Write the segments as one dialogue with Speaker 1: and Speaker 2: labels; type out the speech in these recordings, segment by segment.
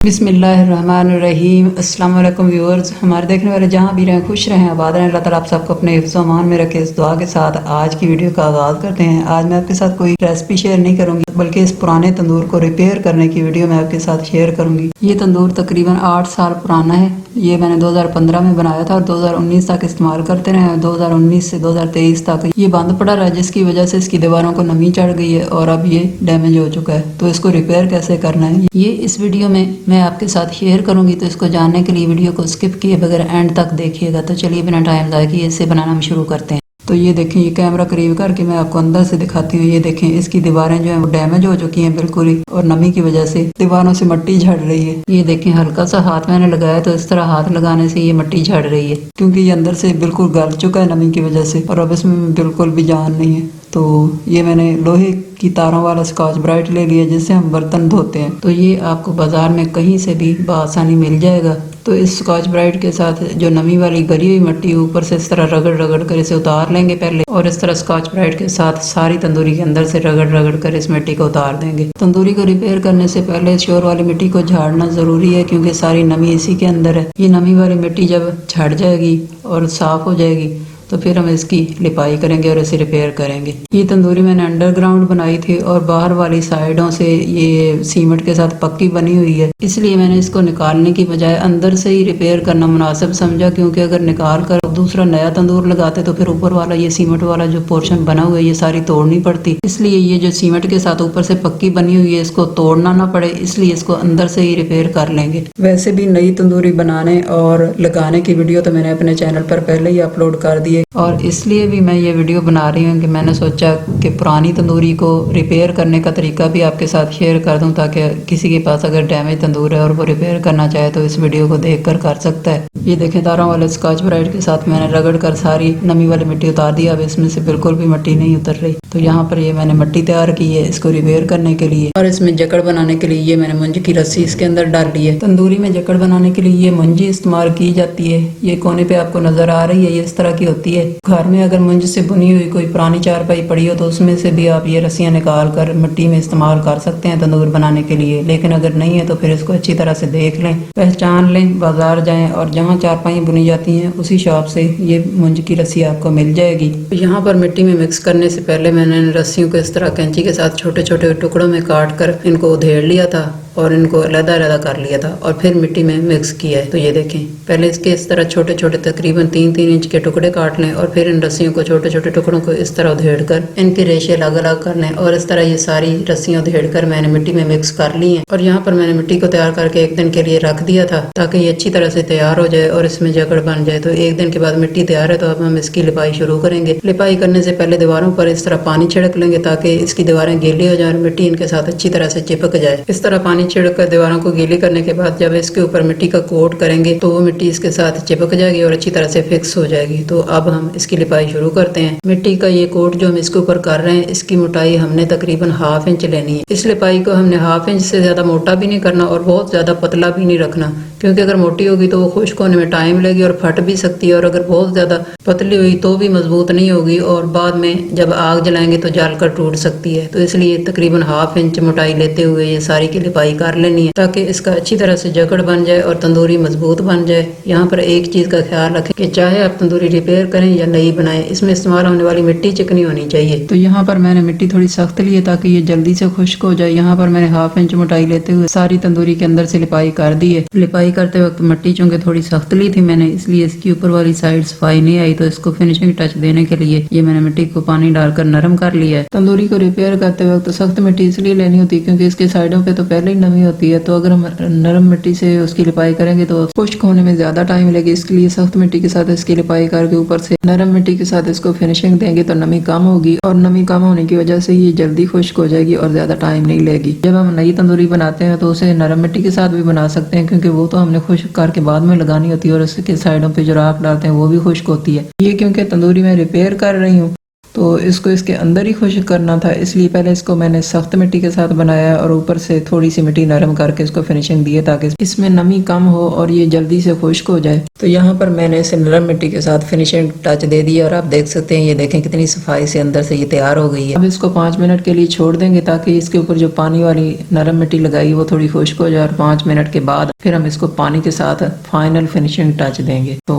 Speaker 1: बिस्मिल्लाहिर्रहमानिर्रहीम। अस्सलाम वालेकुम व्यूअर्स, हमारे देखने वाले जहाँ भी रहें खुश रहें, आबाद रहें। अल्लाह ताला आप सबको अपने हिफ्ज़ व अमान में रखे। इस दुआ के साथ आज की वीडियो का आगाज़ करते हैं। आज मैं आपके साथ कोई रेसिपी शेयर नहीं करूंगी, बल्कि इस पुराने तंदूर को रिपेयर करने की वीडियो मैं आपके साथ शेयर करूंगी। ये तंदूर तकरीबन 8 साल पुराना है। ये मैंने 2015 में बनाया था और 2019 तक इस्तेमाल करते रहे। 2019 से 2023 तक ये बंद पड़ा रहा, जिसकी वजह से इसकी दीवारों को नमी चढ़ गई है और अब ये डैमेज हो चुका है। तो इसको रिपेयर कैसे करना है ये इस वीडियो में मैं आपके साथ शेयर करूंगी। तो इसको जानने के लिए वीडियो को स्किप किए बगैर एंड तक देखिएगा। तो चलिए बिना टाइम ज़ाया किए इसे बनाना हम शुरू करते हैं। तो ये देखें, ये कैमरा करीब करके मैं आपको अंदर से दिखाती हूँ। ये देखें, इसकी दीवारें जो हैं वो डैमेज हो चुकी हैं बिल्कुल ही, और नमी की वजह से दीवारों से मिट्टी झड़ रही है। ये देखें, हल्का सा हाथ मैंने लगाया तो इस तरह हाथ लगाने से ये मिट्टी झड़ रही है, क्योंकि ये अंदर से बिल्कुल गल चुका है नमी की वजह से, और अब इसमें बिल्कुल भी जान नहीं है। तो ये मैंने लोहे की तारों वाला स्कॉच ब्राइट ले लिया, जिससे हम बर्तन धोते हैं। तो ये आपको बाजार में कहीं से भी बआसानी मिल जाएगा। तो इस स्कॉच ब्राइट के साथ जो नमी वाली गली हुई मिट्टी ऊपर से इस तरह रगड़ रगड़ कर इसे उतार लेंगे पहले, और इस तरह स्कॉच ब्राइट के साथ सारी तंदूरी के अंदर से रगड़ रगड़ कर इस मिट्टी को उतार देंगे। तंदूरी को रिपेयर करने से पहले शोर वाली मिट्टी को झाड़ना जरूरी है, क्योंकि सारी नमी इसी के अंदर है। ये नमी वाली मिट्टी जब झड़ जाएगी और साफ हो जाएगी तो फिर हम इसकी लिपाई करेंगे और इसे रिपेयर करेंगे। ये तंदूरी मैंने अंडरग्राउंड बनाई थी और बाहर वाली साइडों से ये सीमेंट के साथ पक्की बनी हुई है, इसलिए मैंने इसको निकालने की बजाय अंदर से ही रिपेयर करना मुनासिब समझा। क्योंकि अगर निकाल कर दूसरा नया तंदूर लगाते तो फिर ऊपर वाला ये सीमेंट वाला जो पोर्शन बना हुआ है ये सारी तोड़नी पड़ती। इसलिए ये जो सीमेंट के साथ ऊपर से पक्की बनी हुई है इसको तोड़ना ना पड़े, इसलिए इसको अंदर से ही रिपेयर कर लेंगे। वैसे भी नई तंदूरी बनाने और लगाने की वीडियो तो मैंने अपने चैनल पर पहले ही अपलोड कर दी है, और इसलिए भी मैं ये वीडियो बना रही हूँ कि मैंने सोचा कि पुरानी तंदूरी को रिपेयर करने का तरीका भी आपके साथ शेयर कर दूँ, ताकि किसी के पास अगर डैमेज तंदूर है और वो रिपेयर करना चाहे तो इस वीडियो को देख कर सकता है। ये देखें, तारों वाले स्कॉच ब्राइट के साथ मैंने रगड़ कर सारी नमी वाली मिट्टी उतार दी। अब इसमें से बिल्कुल भी मिट्टी नहीं उतर रही। तो यहाँ पर ये मैंने मिट्टी तैयार की है इसको रिपेयर करने के लिए, और इसमें जकड़ बनाने के लिए ये मैंने मुंज की रस्सी इसके अंदर डाल दी है। तंदूरी में जकड़ बनाने के लिए ये मुंजी इस्तेमाल की जाती है। ये कोने पे आपको नजर आ रही है, ये इस तरह की होती है। घर में अगर मुंज से बुनी हुई कोई पुरानी चारपाई पड़ी हो तो उसमें से भी आप ये रस्सियाँ निकाल कर मिट्टी में इस्तेमाल कर सकते हैं तंदूर बनाने के लिए। लेकिन अगर नहीं है तो फिर इसको अच्छी तरह से देख लें, पहचान लें, बाजार जाएं और जहाँ चारपाई बुनी जाती हैं उसी शॉप से ये मुंज की रस्सी आपको मिल जाएगी। तो यहाँ पर मिट्टी में मिक्स करने से पहले मैंने रस्सियों को इस तरह कैंची के साथ छोटे छोटे टुकड़ों में काट कर इनको उधेड़ लिया था और इनको अलग अलग कर लिया था, और फिर मिट्टी में मिक्स किया है। तो ये देखें, पहले इसके इस तरह छोटे छोटे तकरीबन 3-3 इंच के टुकड़े काट लें, और फिर इन रस्सियों को छोटे छोटे टुकड़ों को इस तरह उधेड़ कर इनके रेशे अलग अलग कर लें। और इस तरह ये सारी रस्सियाँ उधेड़ कर मैंने मिट्टी में मिक्स कर ली हैं। और यहाँ पर मैंने मिट्टी को तैयार करके 1 दिन के लिए रख दिया था, ताकि ये अच्छी तरह से तैयार हो जाए और इसमें जकड़ बन जाए। तो 1 दिन के बाद मिट्टी तैयार है, तो अब हम इसकी लिपाई शुरू करेंगे। लिपाई करने से पहले दीवारों पर इस तरह पानी छिड़क लेंगे, ताकि इसकी दीवारें गीली हो जाए और मिट्टी इनके साथ अच्छी तरह से चिपक जाए। इस तरह पानी छिड़क कर दीवारों को गीली करने के बाद जब इसके ऊपर मिट्टी का कोट करेंगे तो वो मिट्टी इसके साथ चिपक जाएगी और अच्छी तरह से फिक्स हो जाएगी। तो अब हम इसकी लिपाई शुरू करते हैं। मिट्टी का ये कोट जो हम इसके ऊपर कर रहे हैं, इसकी मोटाई हमने तकरीबन 1/2 इंच लेनी है। इस लिपाई को हमने 1/2 इंच से ज्यादा मोटा भी नहीं करना और बहुत ज्यादा पतला भी नहीं रखना, क्योंकि अगर मोटी होगी तो वो खुश्क होने में टाइम लगेगी और फट भी सकती है, और अगर बहुत ज्यादा पतली हुई तो भी मजबूत नहीं होगी और बाद में जब आग जलाएंगे तो जल कर टूट सकती है। तो इसलिए तकरीबन 1/2 इंच मोटाई लेते हुए ये सारी की लिपाई कर लेनी है, ताकि इसका अच्छी तरह से जकड़ बन जाए और तंदूरी मजबूत बन जाए। यहाँ पर एक चीज का ख्याल रखें कि चाहे आप तंदूरी रिपेयर करें या नई बनाएं, इसमें इस्तेमाल होने वाली मिट्टी चिकनी होनी चाहिए। तो यहाँ पर मैंने मिट्टी थोड़ी सख्त ली है ताकि ये जल्दी से खुश्क हो जाए। यहाँ पर मैंने 1/2 इंच मोटाई लेते हुए सारी तंदूरी के अंदर से लिपाई कर दी है। लिपाई करते वक्त मिट्टी चूंकि थोड़ी सख्त ली थी मैंने, इसलिए इसकी ऊपर वाली साइड सफाई नहीं आई। तो इसको फिनिशिंग टच देने के लिए ये मैंने मिट्टी को पानी डालकर नरम कर लिया है। तंदूरी को रिपेयर करते वक्त सख्त मिट्टी इसलिए लेनी होती है क्योंकि इसके साइडों पे तो पहले ही नमी होती है। तो अगर हम नरम मिट्टी से उसकी लिपाई करेंगे तो खुश्क होने में ज्यादा टाइम लगेगा। इसके लिए सख्त मिट्टी के साथ इसकी लिपाई करके ऊपर से नरम मिट्टी के साथ इसको फिनिशिंग देंगे तो नमी कम होगी, और नमी कम होने की वजह से ये जल्दी खुश्क हो जाएगी और ज्यादा टाइम नहीं लेगी। जब हम नई तंदूरी बनाते हैं तो उसे नरम मिट्टी के साथ भी बना सकते हैं, क्योंकि वो तो हमने खुश्क करके बाद में लगानी होती है, और उसके साइडों पे जो राख डालते हैं वो भी खुश्क होती है। ये क्योंकि तंदूरी में रिपेयर कर रही हूँ तो इसको इसके अंदर ही खुश्क करना था, इसलिए पहले इसको मैंने सख्त मिट्टी के साथ बनाया और ऊपर से थोड़ी सी मिट्टी नरम करके इसको फिनिशिंग दी है ताकि इसमें नमी कम हो और ये जल्दी से खुश्क हो जाए। तो यहाँ पर मैंने इसे नरम मिट्टी के साथ फिनिशिंग टच दे दिया और आप देख सकते हैं, ये देखें कितनी सफाई से अंदर से ये तैयार हो गई है। अब इसको 5 मिनट के लिए छोड़ देंगे ताकि इसके ऊपर जो पानी वाली नरम मिट्टी लगाई वो थोड़ी खुश्क हो जाए और 5 मिनट के बाद फिर हम इसको पानी के साथ फाइनल फिनिशिंग टच देंगे। तो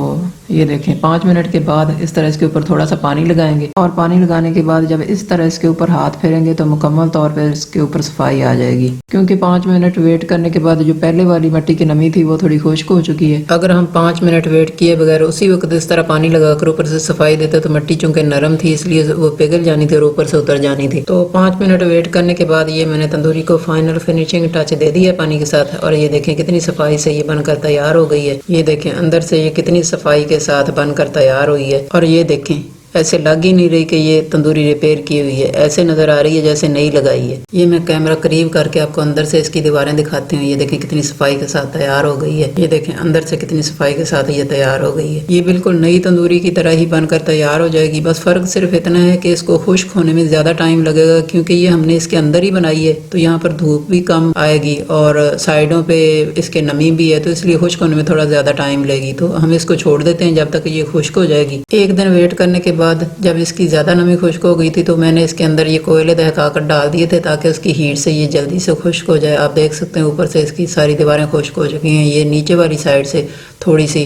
Speaker 1: ये देखें 5 मिनट के बाद इस तरह इसके ऊपर थोड़ा सा पानी लगाएंगे और पानी लगाने के बाद जब इस तरह इसके ऊपर हाथ फेरेंगे तो मुकम्मल तौर पर इसके ऊपर सफाई आ जाएगी, क्योंकि 5 मिनट वेट करने के बाद जो पहले वाली मिट्टी की नमी थी वो थोड़ी खुश्क हो चुकी है। अगर हम 5 मिनट वेट किए बगैर उसी वक्त इस तरह पानी लगाकर ऊपर से सफाई देते तो मिट्टी चूंकि नरम थी इसलिए वो पिघल जानी थी और ऊपर से उतर जानी थी। तो 5 मिनट वेट करने के बाद ये मैंने तंदूरी को फाइनल फिनिशिंग टच दे दिया पानी के साथ और ये देखें कितनी सफाई से ये बनकर तैयार हो गई है। ये देखें अंदर से ये कितनी सफाई के साथ बनकर तैयार हुई है और ये देखें ऐसे लग ही नहीं रही कि ये तंदूरी रिपेयर की हुई है, ऐसे नजर आ रही है जैसे नई लगाई है। ये मैं कैमरा करीब करके आपको अंदर से इसकी दीवारें दिखाती हूँ। ये देखें कितनी सफाई के साथ तैयार हो गई है। ये देखें अंदर से कितनी सफाई के साथ ये तैयार हो गई है। ये बिल्कुल नई तंदूरी की तरह ही बनकर तैयार हो जाएगी। बस फर्क सिर्फ इतना है कि इसको खुश्क होने में ज्यादा टाइम लगेगा, क्योंकि ये हमने इसके अंदर ही बनाई है तो यहाँ पर धूप भी कम आएगी और साइडों पे इसके नमी भी है, तो इसलिए खुश्क होने में थोड़ा ज्यादा टाइम लगेगी। तो हम इसको छोड़ देते हैं जब तक ये खुश्क हो जाएगी। एक दिन वेट करने के बाद जब इसकी ज़्यादा नमी खुश्क हो गई थी तो मैंने इसके अंदर ये कोयले दहका कर डाल दिए थे ताकि उसकी हीट से ये जल्दी से खुश्क हो जाए। आप देख सकते हैं ऊपर से इसकी सारी दीवारें खुश्क हो चुकी हैं। ये नीचे वाली साइड से थोड़ी सी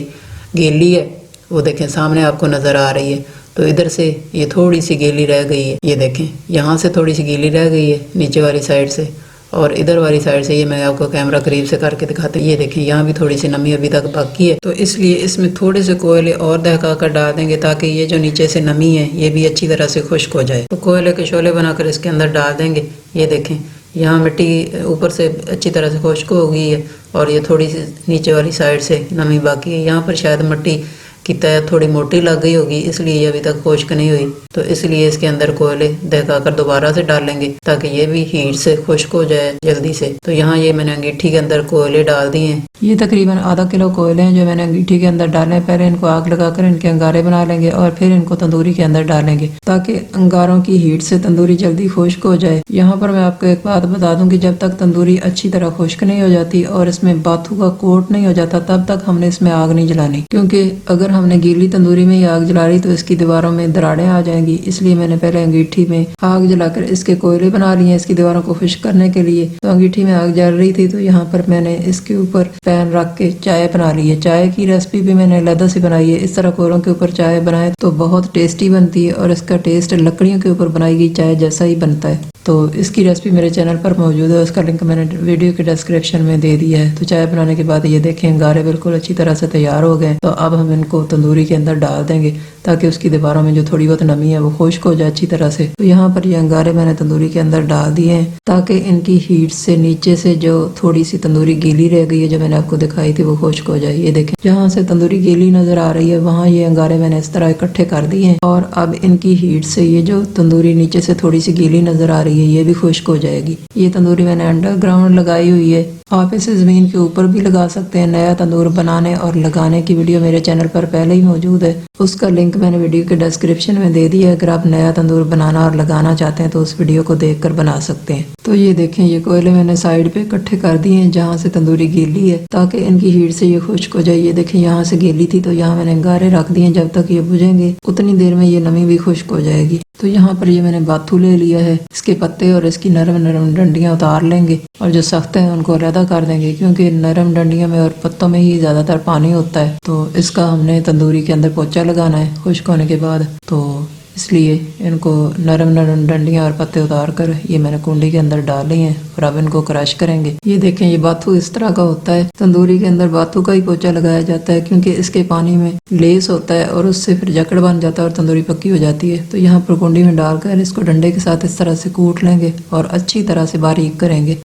Speaker 1: गीली है, वो देखें सामने आपको नज़र आ रही है। तो इधर से ये थोड़ी सी गीली रह गई है। ये देखें यहाँ से थोड़ी सी गीली रह गई है नीचे वाली साइड से, और इधर वाली साइड से ये मैं आपको कैमरा करीब से करके दिखाती हूँ। ये देखें यहाँ भी थोड़ी सी नमी अभी तक बाकी है, तो इसलिए इसमें थोड़े से कोयले और दहका कर डाल देंगे ताकि ये जो नीचे से नमी है ये भी अच्छी तरह से खुश्क हो जाए। तो कोयले के शोले बनाकर इसके अंदर डाल देंगे। ये देखें यहाँ मिट्टी ऊपर से अच्छी तरह से खुश्क हो गई है और ये थोड़ी सी नीचे वाली साइड से नमी बाकी है। यहाँ पर शायद मिट्टी की तय थोड़ी मोटी लग गई होगी इसलिए ये अभी तक खुश्क नहीं हुई, तो इसलिए इसके अंदर कोयले दहका कर दोबारा से डालेंगे ताकि ये भी हीट से खुश्क हो जाए जल्दी से। तो यहाँ ये मैंने अंगीठी के अंदर कोयले डाल दिए हैं। ये तकरीबन आधा किलो कोयले हैं जो मैंने अंगीठी के अंदर डाले हैं। पहले इनको आग लगाकर इनके अंगारे बना लेंगे और फिर इनको तंदूरी के अंदर डालेंगे ताकि अंगारों की हीट से तंदूरी जल्दी खुश्क हो जाए। यहाँ पर मैं आपको एक बात बता दूं कि जब तक तंदूरी अच्छी तरह खुश्क नहीं हो जाती और इसमें बाथू का कोट नहीं हो जाता तब तक हमने इसमें आग नहीं जलानी, क्योंकि अगर हमने गीली तंदूरी में ही आग जला रही तो इसकी दीवारों में दरारें आ जाएंगी। इसलिए मैंने पहले अंगीठी में आग जलाकर इसके कोयले बना लिए इसकी दीवारों को खुश्क करने के लिए। तो अंगीठी में आग जल रही थी तो यहाँ पर मैंने इसके ऊपर पैन रख के चाय बना ली है। चाय की रेसिपी भी मैंने अलग से बनाई है। इस तरह कोयलों के ऊपर चाय बनाए तो बहुत टेस्टी बनती है और इसका टेस्ट लकड़ियों के ऊपर बनाई गई चाय जैसा ही बनता है। तो इसकी रेसिपी मेरे चैनल पर मौजूद है, उसका लिंक मैंने वीडियो के डिस्क्रिप्शन में दे दिया है। तो चाय बनाने के बाद ये देखें अंगारे बिल्कुल अच्छी तरह से तैयार हो गए। तो अब हम इनको तंदूरी के अंदर डाल देंगे ताकि उसकी दीवारों में जो थोड़ी बहुत नमी है वो खुश्क हो जाए अच्छी तरह से। तो यहाँ पर ये अंगारे मैंने तंदूरी के अंदर डाल दिए हैं ताकि इनकी हीट से नीचे से जो थोड़ी सी तंदूरी गीली रह गई है जो मैंने आपको दिखाई थी वो खुश्क हो जाए। ये देखें जहाँ से तंदूरी गीली नजर आ रही है वहाँ ये अंगारे मैंने इस तरह इकट्ठे कर दिए हैं और अब इनकी हीट से ये जो तंदूरी नीचे से थोड़ी सी गीली नजर आ रही है ये भी खुश्क हो जाएगी। ये तंदूरी मैंने अंडरग्राउंड लगाई हुई है, आप इसे जमीन के ऊपर भी लगा सकते हैं। नया तंदूर बनाने और लगाने की वीडियो मेरे चैनल पर पहले ही मौजूद है, उसका लिंक मैंने वीडियो के डिस्क्रिप्शन में दे दिया है। अगर आप नया तंदूर बनाना और लगाना चाहते हैं तो उस वीडियो को देखकर बना सकते हैं। तो ये देखें ये कोयले मैंने साइड पे इकट्ठे कर दिए हैं जहाँ से तंदूरी गीली है ताकि इनकी हीट से ये खुश्क हो जाए। ये देखें यहाँ से गीली थी तो यहाँ मैंने अंगारे रख दिए, जब तक ये बुझेंगे उतनी देर में ये नमी भी खुश्क हो जाएगी। तो यहाँ पर ये मैंने बाथू ले लिया है, इसके पत्ते और इसकी नरम नरम डंडियाँ उतार लेंगे और जो सख्त है उनको अलहदा कर देंगे, क्योंकि नरम डंडियों में और पत्तों में ही ज्यादातर पानी होता है। तो इसका हमने तंदूरी के अंदर पोंछा लगाना है खुश्क होने के बाद, तो इसलिए इनको नरम नरम डंडियाँ और पत्ते उतार कर ये मैंने कुंडी के अंदर डाल ली हैं और अब इनको क्रश करेंगे। ये देखें ये बाथू इस तरह का होता है, तंदूरी के अंदर बाथू का ही पोंछा लगाया जाता है क्योंकि इसके पानी में लेस होता है और उससे फिर जकड़ बन जाता है और तंदूरी पक्की हो जाती है। तो यहाँ पर कुंडी में डालकर इसको डंडे के साथ इस तरह से कूट लेंगे और अच्छी तरह से बारीक करेंगे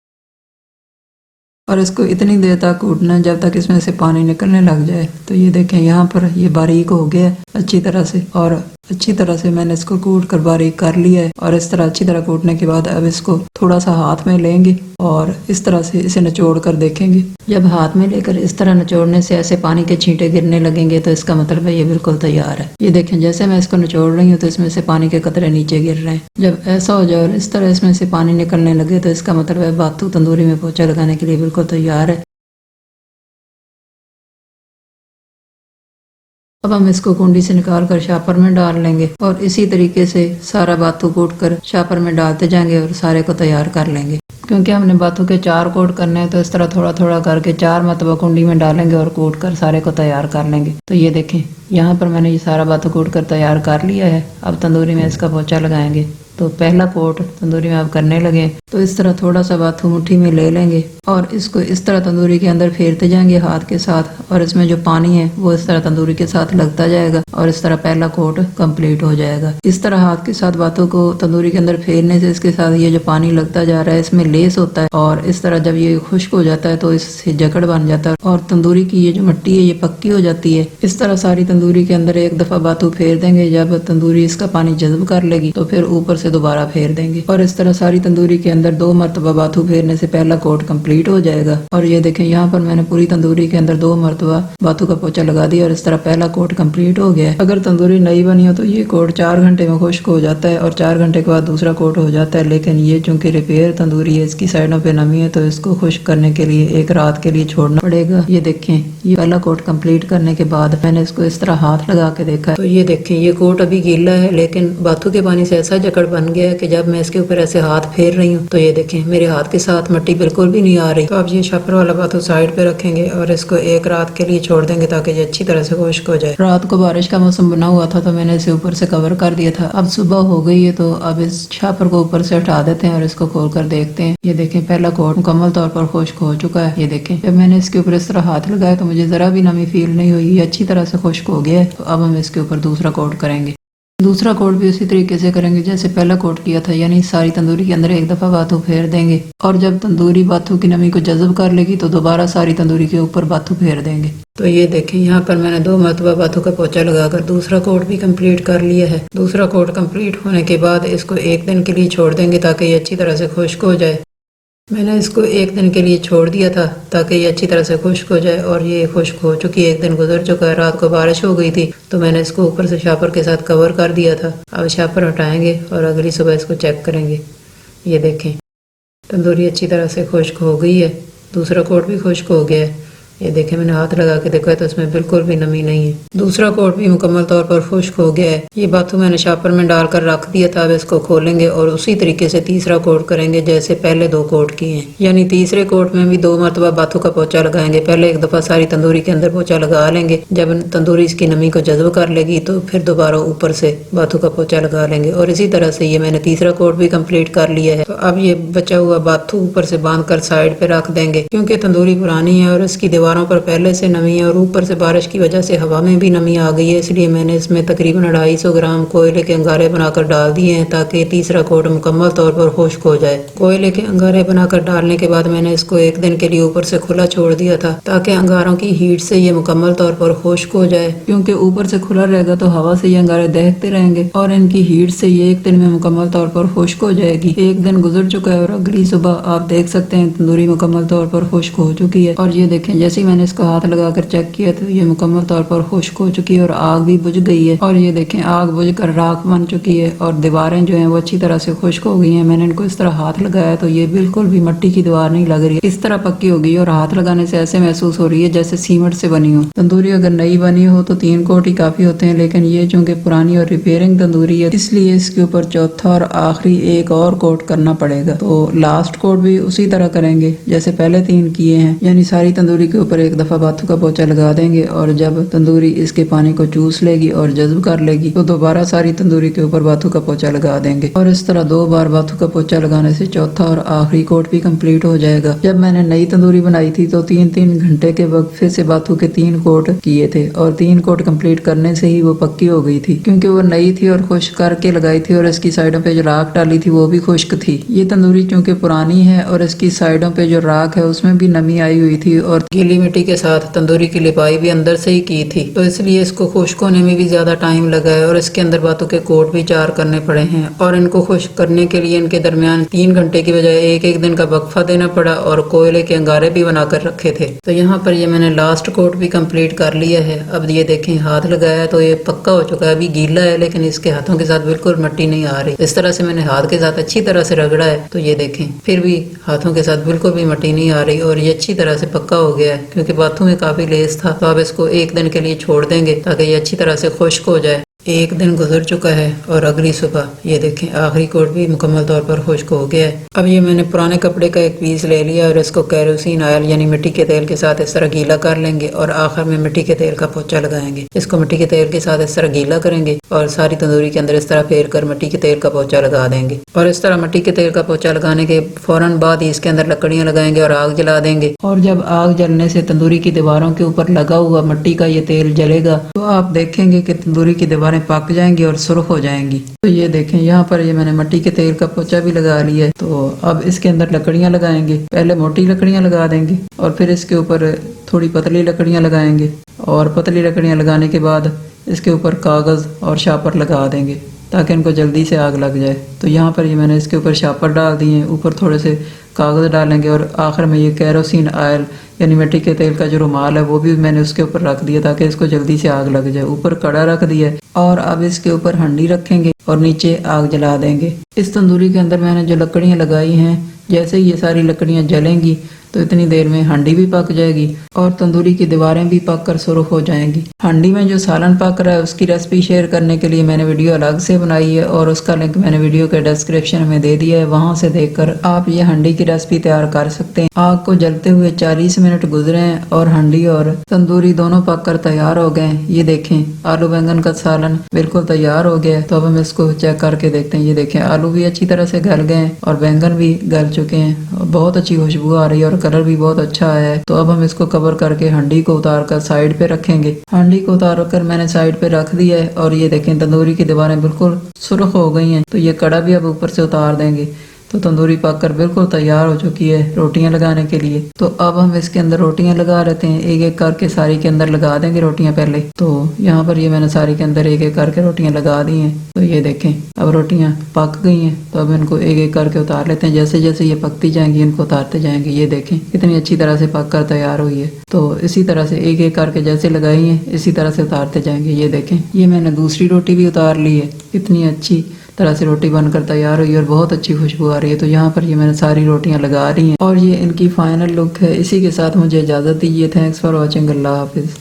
Speaker 1: और इसको इतनी देर तक कूटना है जब तक इसमें से पानी निकलने लग जाए। तो ये देखें यहाँ पर ये बारीक हो गया अच्छी तरह से और अच्छी तरह से मैंने इसको कूट कर बारीक कर लिया है और इस तरह अच्छी तरह कूटने के बाद अब इसको थोड़ा सा हाथ में लेंगे और इस तरह से इसे निचोड़ कर देखेंगे। जब हाथ में लेकर इस तरह निचोड़ने से ऐसे पानी के छींटे गिरने लगेंगे तो इसका मतलब है ये बिल्कुल तैयार है। ये देखें जैसे मैं इसको निचोड़ रही हूँ तो इसमें से पानी के कतरे नीचे गिर रहे हैं। जब ऐसा हो जाए और इस तरह इसमें से पानी निकलने लगे तो इसका मतलब है बातू तंदूरी में पोंछा लगाने के लिए बिल्कुल तैयार है। अब हम इसको कुंडी से निकाल कर शापर में डाल लेंगे और इसी तरीके से सारा बातू कूट कर शापर में डालते जाएंगे और सारे को तैयार कर लेंगे। क्योंकि हमने बातू के 4 कोट करने हैं तो इस तरह थोड़ा थोड़ा करके 4 मरतबा कुंडी में डालेंगे और कूट कर सारे को तैयार कर लेंगे। तो ये देखें यहाँ पर मैंने ये सारा बातू कूट कर तैयार कर लिया है। अब तंदूरी में इसका पोंछा लगाएंगे। तो पहला कोट तंदूरी में आप करने लगे तो इस तरह थोड़ा सा बाथू मुट्ठी में ले लेंगे और इसको इस तरह तंदूरी के अंदर फेरते जाएंगे हाथ के साथ और इसमें जो पानी है वो इस तरह तंदूरी के साथ लगता जाएगा और इस तरह पहला कोट कंप्लीट हो जाएगा। इस तरह हाथ के साथ बाथू को तंदूरी के अंदर फेरने से इसके साथ ये जो पानी लगता जा रहा है इसमें लेस होता है और इस तरह जब ये खुश्क हो जाता है तो इससे जकड़ बन जाता है और तंदूरी की ये जो मिट्टी है ये पक्की हो जाती है। इस तरह सारी तंदूरी के अंदर एक दफा बाथू फेर देंगे। जब तंदूरी इसका पानी जज्ब कर लेगी तो फिर ऊपर से दोबारा फेर देंगे और इस तरह सारी तंदूरी के अंदर 2 मरतबा बाथू फेरने से पहला कोट कंप्लीट हो जाएगा। और ये देखें यहाँ पर मैंने पूरी तंदूरी के अंदर 2 मरतबा बाथू का पोंछा लगा दिया और इस तरह पहला कोट कंप्लीट हो गया है। अगर तंदूरी नई बनी हो तो ये कोट 4 घंटे में खुश्क हो जाता है और 4 घंटे के बाद दूसरा कोट हो जाता है। लेकिन ये चूंकि रिपेयर तंदूरी है इसकी साइडों पे नमी है तो इसको खुश्क करने के लिए एक रात के लिए छोड़ना पड़ेगा। ये देखें ये पहला कोट कंप्लीट करने के बाद मैंने इसको इस तरह हाथ लगा के देखा तो ये देखें ये कोट अभी गीला है लेकिन बाथू के पानी से ऐसा जकड़ बन गया है कि जब मैं इसके ऊपर ऐसे हाथ फेर रही हूँ तो ये देखें मेरे हाथ के साथ मिट्टी बिल्कुल भी नहीं आ रही। तो अब ये शापर वाला बाथू साइड पे रखेंगे और इसको एक रात के लिए छोड़ देंगे ताकि ये अच्छी तरह से खुश्क हो जाए। रात को बारिश का मौसम बना हुआ था तो मैंने इसे ऊपर से कवर कर दिया था। अब सुबह हो गई है तो अब इस शापर को ऊपर से हटा देते हैं और इसको खोल कर देखते हैं। ये देखें पहला कोट मुकम्मल तौर पर खुश्क हो चुका है। ये देखें जब मैंने इसके ऊपर इस तरह हाथ लगाया तो मुझे जरा भी नमी फील नहीं हुई, ये अच्छी तरह से खुश्क हो गया है। तो अब हम इसके ऊपर दूसरा कोट करेंगे। दूसरा कोट भी उसी तरीके से करेंगे जैसे पहला कोट किया था, यानी सारी तंदूरी के अंदर एक दफा बाथू फेर देंगे और जब तंदूरी बाथू की नमी को जज्ब कर लेगी तो दोबारा सारी तंदूरी के ऊपर बाथू फेर देंगे। तो ये देखें यहाँ पर मैंने 2 मरतबा बाथू का पोंछा लगाकर दूसरा कोट भी कंप्लीट कर लिया है। दूसरा कोट कंप्लीट होने के बाद इसको 1 दिन के लिए छोड़ देंगे ताकि ये अच्छी तरह से खुश्क हो जाए। मैंने इसको 1 दिन के लिए छोड़ दिया था ताकि ये अच्छी तरह से खुश्क हो जाए और ये खुश्क हो चुकी है। 1 दिन गुजर चुका है, रात को बारिश हो गई थी तो मैंने इसको ऊपर से शापर के साथ कवर कर दिया था। अब शापर हटाएंगे और अगली सुबह इसको चेक करेंगे। ये देखें तंदूरी अच्छी तरह से खुश्क हो गई है, दूसरा कोट भी खुश्क हो गया है। ये देखें मैंने हाथ लगा के देखा है तो इसमें बिल्कुल भी नमी नहीं है। दूसरा कोट भी मुकम्मल तौर पर खुश्क हो गया है। ये बाथू मैंने शापर में डालकर रख दिया था। अब इसको खोलेंगे और उसी तरीके से तीसरा कोट करेंगे जैसे पहले 2 कोट किए हैं, यानी तीसरे कोट में भी 2 मरतबा बाथू का पोंछा लगाएंगे। पहले एक दफा सारी तंदूरी के अंदर पोंछा लगा लेंगे, जब तंदूरी इसकी नमी को जज्ब कर लेगी तो फिर दोबारा ऊपर से बाथू का पोंछा लगा लेंगे और इसी तरह से ये मैंने तीसरा कोट भी कंप्लीट कर लिया है। तो अब ये बचा हुआ बाथू ऊपर से बांध कर साइड पे रख देंगे। क्योंकि तंदूरी पुरानी है और इसकी दीवारों पर पहले से नमी है और ऊपर से बारिश की वजह से हवा में भी नमी आ गई है, इसलिए मैंने इसमें तकरीबन 250 ग्राम कोयले के अंगारे बनाकर डाल दिए हैं ताकि तीसरा कोट मुकम्मल तौर पर खुश्क हो जाए। कोयले के अंगारे बनाकर डालने के बाद मैंने इसको 1 दिन के लिए ऊपर से खुला छोड़ दिया था ताकि अंगारों की हीट से ये मुकम्मल तौर पर खुश्क हो जाए। क्योंकि ऊपर से खुला रहेगा तो हवा से ये अंगारे दहकते रहेंगे और इनकी हीट से ये 1 दिन में मुकम्मल तौर पर खुश्क हो जाएगी। 1 दिन गुजर चुका है और अगली सुबह आप देख सकते हैं तंदूरी मुकम्मल तौर पर खुश्क हो चुकी है। और ये देखें जैसे ही मैंने इसको हाथ लगाकर चेक किया तो ये मुकम्मल तौर पर खुश्क हो चुकी है और आग भी बुझ गई है। और ये देखें आग बुझ कर राख बन चुकी है और दीवारें जो हैं वो अच्छी तरह से खुश्क हो गई हैं। मैंने इनको इस तरह हाथ लगाया तो ये बिल्कुल भी मिट्टी की दीवार नहीं लग रही है, इस तरह पक्की हो गई और हाथ लगाने से ऐसे महसूस हो रही है जैसे सीमेंट से बनी हो। तंदूरी अगर नई बनी हो तो 3 कोट ही काफी होते हैं, लेकिन ये चूंकि पुरानी और रिपेयरिंग तंदूरी है इसलिए इसके ऊपर चौथा और आखिरी एक और कोट करना पड़ेगा। तो लास्ट कोट भी उसी तरह करेंगे जैसे पहले 3 किए हैं, यानी सारी तंदूरी के ऊपर एक दफा बाथू का पोंछा लगा देंगे और जब तंदूरी इसके पानी को चूस लेगी और जज्ब कर लेगी तो दोबारा सारी तंदूरी के ऊपर बाथू का पोंछा लगा देंगे और इस तरह 2 बार बाथू का पोंछा लगाने से चौथा और आखिरी कोट भी कंप्लीट हो जाएगा। जब मैंने नई तंदूरी बनाई थी तो 3-3 घंटे के वक्फे से बाथू के 3 कोट किए थे और 3 कोट कंप्लीट करने से ही वो पक्की हो गई थी, क्योंकि वो नई थी और खुश्क करके लगाई थी और इसकी साइडों पे जो राख डाली थी वो भी खुश्क थी। ये तंदूरी चूंकि पुरानी है और इसकी साइडों पे जो राख है उसमें भी नमी आई हुई थी और गीली कसूरी मिट्टी के साथ तंदूरी की लिपाई भी अंदर से ही की थी, तो इसलिए इसको खुश्क होने में भी ज़्यादा टाइम लगा है और इसके अंदर बातों के कोट भी 4 करने पड़े हैं और इनको खुश्क करने के लिए इनके दरमियान 3 घंटे की बजाय एक दिन का वक्फा देना पड़ा और कोयले के अंगारे भी बनाकर रखे थे। तो यहाँ पर ये मैंने लास्ट कोट भी कंप्लीट कर लिया है। अब ये देखें हाथ लगाया तो ये पक्का हो चुका है, अभी गीला है लेकिन इसके हाथों के साथ बिल्कुल मिट्टी नहीं आ रही। इस तरह से मैंने हाथ के साथ अच्छी तरह से रगड़ा है तो ये देखें फिर भी हाथों के साथ बिल्कुल भी मिट्टी नहीं आ रही और ये अच्छी तरह से पक्का हो गया है, क्योंकि बाथों में काफी लेस था। तो अब इसको 1 दिन के लिए छोड़ देंगे ताकि ये अच्छी तरह से खुश्क हो जाए। 1 दिन गुजर चुका है और अगली सुबह ये देखें आखिरी कोट भी मुकम्मल तौर पर खुश्क हो गया है। अब ये मैंने पुराने कपड़े का एक पीस ले लिया और इसको केरोसिन ऑयल यानी मिट्टी के तेल के साथ इस तरह गीला कर लेंगे और आखिर में मिट्टी के तेल का पोंछा लगाएंगे। इसको मिट्टी के तेल के साथ इस तरह गीला करेंगे और सारी तंदूरी के अंदर इस तरह फेर कर मिट्टी के तेल का पोंछा लगा देंगे और इस तरह मिट्टी के तेल का पोंछा लगाने के फौरन बाद ही इसके अंदर लकड़ियां लगाएंगे और आग जला देंगे। और जब आग जलने से तंदूरी की दीवारों के ऊपर लगा हुआ मिट्टी का ये तेल जलेगा तो आप देखेंगे कि तंदूरी की दीवारें पक जाएंगी और सुर्ख हो जाएंगी। तो ये देखें यहाँ पर ये मैंने मिट्टी के तेल का पोंछा भी लगा लिया है। तो अब इसके अंदर लकड़ियां लगाएंगे, पहले मोटी लकड़ियां लगा देंगे और फिर इसके ऊपर थोड़ी पतली लकड़ियां लगाएंगे और पतली लकड़ियां लगाने के बाद इसके ऊपर कागज़ और शापर लगा देंगे ताकि इनको जल्दी से आग लग जाए। तो यहाँ पर ये मैंने इसके ऊपर शापर डाल दिए, ऊपर थोड़े से कागज़ डालेंगे और आखिर में ये केरोसिन ऑयल यानी मिट्टी के तेल का जो रुमाल है वो भी मैंने उसके ऊपर रख दिया ताकि इसको जल्दी से आग लग जाए। ऊपर कड़ा रख दिया और अब इसके ऊपर हंडी रखेंगे और नीचे आग जला देंगे। इस तंदूरी के अंदर मैंने जो लकड़ियाँ लगाई हैं, जैसे ही ये सारी लकड़ियाँ जलेंगी तो इतनी देर में हांडी भी पक जाएगी और तंदूरी की दीवारें भी पक कर सुर्ख हो जाएंगी। हांडी में जो सालन पक रहा है उसकी रेसिपी शेयर करने के लिए मैंने वीडियो अलग से बनाई है और उसका लिंक मैंने वीडियो के डिस्क्रिप्शन में दे दिया है, वहां से देखकर आप ये हांडी की रेसिपी तैयार कर सकते हैं। आग को जलते हुए 40 मिनट गुजरे हैं और हांडी और तंदूरी दोनों पक कर तैयार हो गए। ये देखें आलू बैंगन का सालन बिल्कुल तैयार हो गया है। तो अब हम इसको चेक करके देखते हैं। ये देखें आलू भी अच्छी तरह से गल गए हैं और बैंगन भी गल चुके हैं, बहुत अच्छी खुशबू आ रही है और कलर भी बहुत अच्छा आया है। तो अब हम इसको कवर करके हांडी को उतार कर साइड पे रखेंगे। हांडी को उतार कर मैंने साइड पे रख दिया है और ये देखें तंदूरी की दीवारें बिल्कुल सुर्ख हो गई हैं। तो ये कड़ा भी अब ऊपर से उतार देंगे। तो तंदूरी पककर बिल्कुल तैयार हो चुकी है रोटियां लगाने के लिए। तो अब हम इसके अंदर रोटियां लगा लेते हैं, एक एक करके सारी के अंदर लगा देंगे रोटियां पहले। तो यहाँ पर ये मैंने सारी के अंदर एक एक करके रोटियां लगा दी हैं। तो ये देखें अब रोटियां पक गई हैं। तो अब इनको एक एक करके उतार लेते हैं, जैसे जैसे ये पकती जाएंगी इनको उतारते जाएंगे। ये देखें कितनी अच्छी तरह से पक कर तैयार हुई है। तो इसी तरह से एक एक करके जैसे लगाई है इसी तरह से उतारते जाएंगे। ये देखें ये मैंने दूसरी रोटी भी उतार ली है, कितनी अच्छी तरह से रोटी बनकर तैयार हुई और बहुत अच्छी खुशबू आ रही है। तो यहाँ पर ये मैंने सारी रोटियां लगा रही हैं और ये इनकी फाइनल लुक है। इसी के साथ मुझे इजाज़त दीजिए। Thanks for watching. अल्लाह हाफिज़।